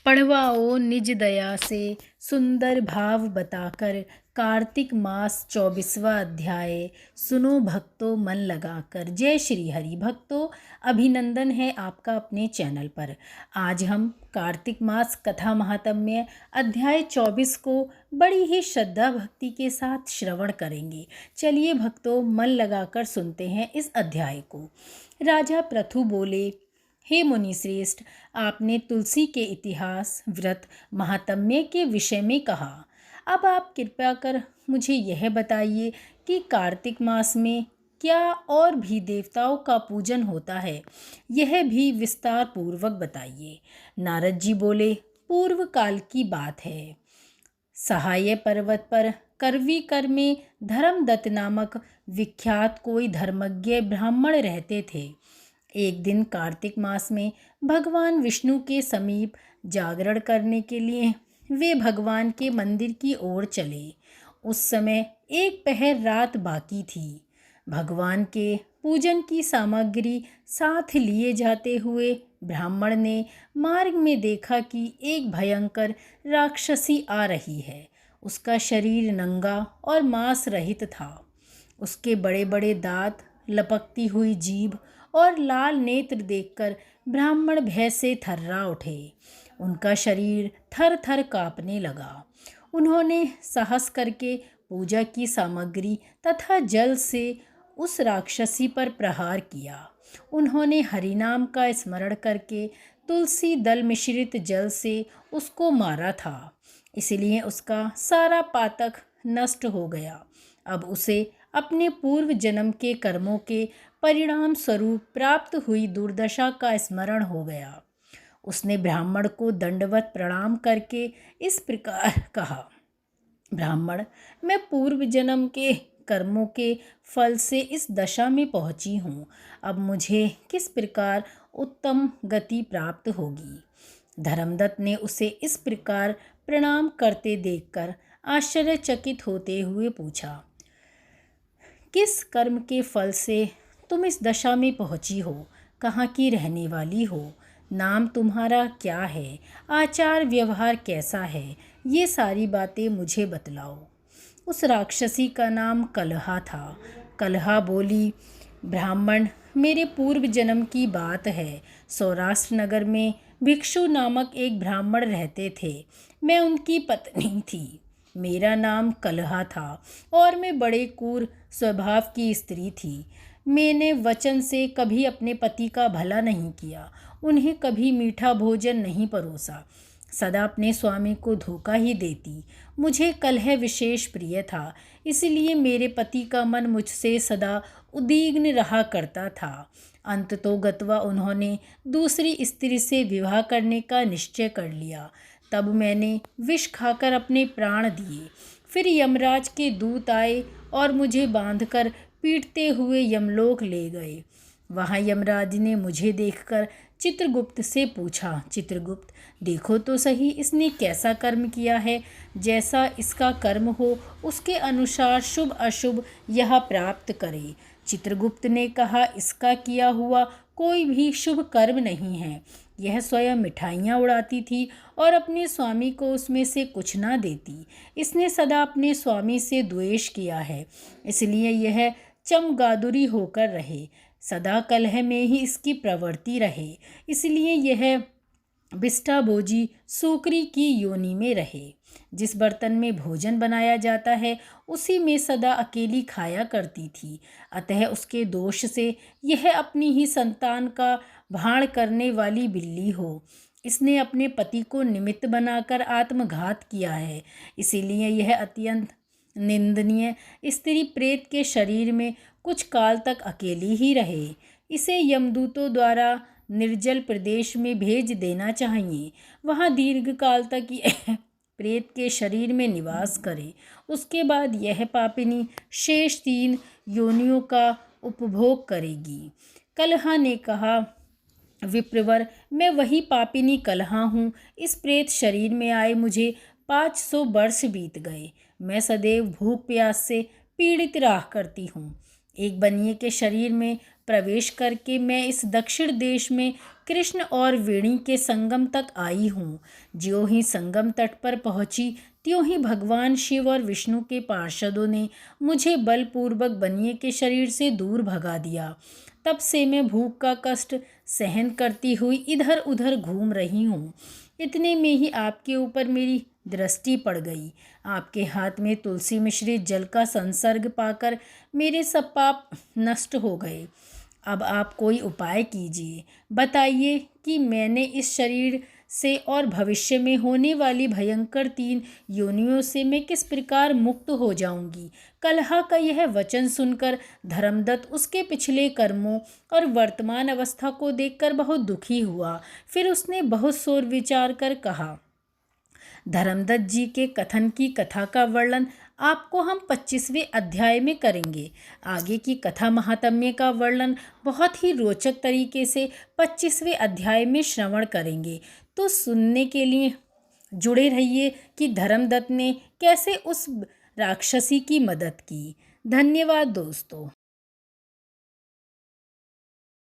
पढ़वाओ निज दया से सुंदर भाव बताकर, कार्तिक मास 24वां अध्याय। सुनो भक्तों मन लगाकर। जय श्री हरि भक्तों, अभिनंदन है आपका अपने चैनल पर। आज हम कार्तिक मास कथा महात्म्य अध्याय 24 को बड़ी ही श्रद्धा भक्ति के साथ श्रवण करेंगे। चलिए भक्तों, मन लगाकर सुनते हैं इस अध्याय को। राजा पृथु बोले, हे मुनि श्रेष्ठ, आपने तुलसी के इतिहास, व्रत, महात्म्य के विषय में कहा। अब आप कृपया कर मुझे यह बताइए कि कार्तिक मास में क्या और भी देवताओं का पूजन होता है, यह भी विस्तार पूर्वक बताइए। नारद जी बोले, पूर्व काल की बात है। सहाय पर्वत पर करवीकर में धर्मदत्त नामक विख्यात कोई धर्मज्ञ ब्राह्मण रहते थे। एक दिन कार्तिक मास में भगवान विष्णु के समीप जागरण करने के लिए वे भगवान के मंदिर की ओर चले। उस समय एक पहर रात बाकी थी। भगवान के पूजन की सामग्री साथ लिए जाते हुए ब्राह्मण ने मार्ग में देखा कि एक भयंकर राक्षसी आ रही है। उसका शरीर नंगा और मांस रहित था। उसके बड़े बड़े दांत, लपकती हुई जीभ और लाल नेत्र देखकर ब्राह्मण भय से थर्रा उठे। उनका शरीर थर थर कांपने लगा। उन्होंने साहस करके पूजा की सामग्री तथा जल से उस राक्षसी पर प्रहार किया। उन्होंने हरिनाम का स्मरण करके तुलसी दल मिश्रित जल से उसको मारा था, इसलिए उसका सारा पातक नष्ट हो गया। अब उसे अपने पूर्व जन्म के कर्मों के परिणाम स्वरूप प्राप्त हुई दुर्दशा का स्मरण हो गया। उसने ब्राह्मण को दंडवत प्रणाम करके इस प्रकार कहा, ब्राह्मण, मैं पूर्व जन्म के कर्मों के फल से इस दशा में पहुंची हूँ। अब मुझे किस प्रकार उत्तम गति प्राप्त होगी। धर्मदत्त ने उसे इस प्रकार प्रणाम करते देखकर आश्चर्यचकित होते हुए पूछा, किस कर्म के फल से तुम इस दशा में पहुंची हो? कहाँ की रहने वाली हो? नाम तुम्हारा क्या है? आचार व्यवहार कैसा है? ये सारी बातें मुझे बतलाओ। उस राक्षसी का नाम कलहा था। कलहा बोली, ब्राह्मण, मेरे पूर्व जन्म की बात है। सौराष्ट्र नगर में भिक्षु नामक एक ब्राह्मण रहते थे। मैं उनकी पत्नी थी। मेरा नाम कलहा था और मैं बड़े क्रूर स्वभाव की स्त्री थी। मैंने वचन से कभी अपने पति का भला नहीं किया, उन्हें कभी मीठा भोजन नहीं परोसा, सदा अपने स्वामी को धोखा ही देती। मुझे कलह विशेष प्रिय था, इसलिए मेरे पति का मन मुझसे सदा उद्विग्न रहा करता था। अंततोगत्वा उन्होंने दूसरी स्त्री से विवाह करने का निश्चय कर लिया। तब मैंने विष खाकर अपने प्राण दिए। फिर यमराज के दूत आए और मुझे बांधकर पीटते हुए यमलोक ले गए। वहाँ यमराज ने मुझे देखकर चित्रगुप्त से पूछा, चित्रगुप्त, देखो तो सही इसने कैसा कर्म किया है। जैसा इसका कर्म हो उसके अनुसार शुभ अशुभ यह प्राप्त करे। चित्रगुप्त ने कहा, इसका किया हुआ कोई भी शुभ कर्म नहीं है। यह स्वयं मिठाइयाँ उड़ाती थी और अपने स्वामी को उसमें से कुछ ना देती। इसने सदा अपने स्वामी से द्वेष किया है, इसलिए यह चमगादुरी होकर रहे। सदा कलह में ही इसकी प्रवृत्ति रहे, इसलिए यह बिष्टाभोजी सूकरी की योनि में रहे। जिस बर्तन में भोजन बनाया जाता है उसी में सदा अकेली खाया करती थी। अतः उसके दोष से यह अपनी ही संतान का भाण करने वाली बिल्ली हो। इसने अपने पति को निमित्त बनाकर आत्मघात किया है, इसीलिए यह अत्यंत निंदनीय स्त्री प्रेत के शरीर में कुछ काल तक अकेली ही रहे। इसे यमदूतों द्वारा निर्जल प्रदेश में भेज देना चाहिए। वहाँ दीर्घ काल तक यह प्रेत के शरीर में निवास करे। उसके बाद यह पापिनी शेष 3 योनियों का उपभोग करेगी। कलहा ने कहा, विप्रवर, मैं वही पापिनी कलहा हूँ। इस प्रेत शरीर में आए मुझे 500 वर्ष बीत गए। मैं सदैव भूख प्यास से पीड़ित रहा करती हूँ। एक बनिए के शरीर में प्रवेश करके मैं इस दक्षिण देश में कृष्ण और वेणी के संगम तक आई हूँ। ज्यों ही संगम तट पर पहुँची त्यों ही भगवान शिव और विष्णु के पार्षदों ने मुझे बलपूर्वक बनिए के शरीर से दूर भगा दिया। तब से मैं भूख का कष्ट सहन करती हुई इधर उधर घूम रही हूँ। इतने में ही आपके ऊपर मेरी दृष्टि पड़ गई। आपके हाथ में तुलसी मिश्रित जल का संसर्ग पाकर मेरे सब पाप नष्ट हो गए। अब आप कोई उपाय कीजिए, बताइए कि मैंने इस शरीर से और भविष्य में होने वाली भयंकर 3 योनियों से मैं किस प्रकार मुक्त हो जाऊंगी। कलह का यह वचन सुनकर धर्मदत्त उसके पिछले कर्मों और वर्तमान अवस्था को देखकर बहुत दुखी हुआ। फिर उसने बहुत सोच विचार कर कहा, धर्मदत्त जी के कथन की कथा का वर्णन आपको हम 25वें अध्याय में करेंगे। आगे की कथा महात्म्य का वर्णन बहुत ही रोचक तरीके से 25वें अध्याय में श्रवण करेंगे। तो सुनने के लिए जुड़े रहिए कि धर्मदत्त ने कैसे उस राक्षसी की मदद की। धन्यवाद दोस्तों।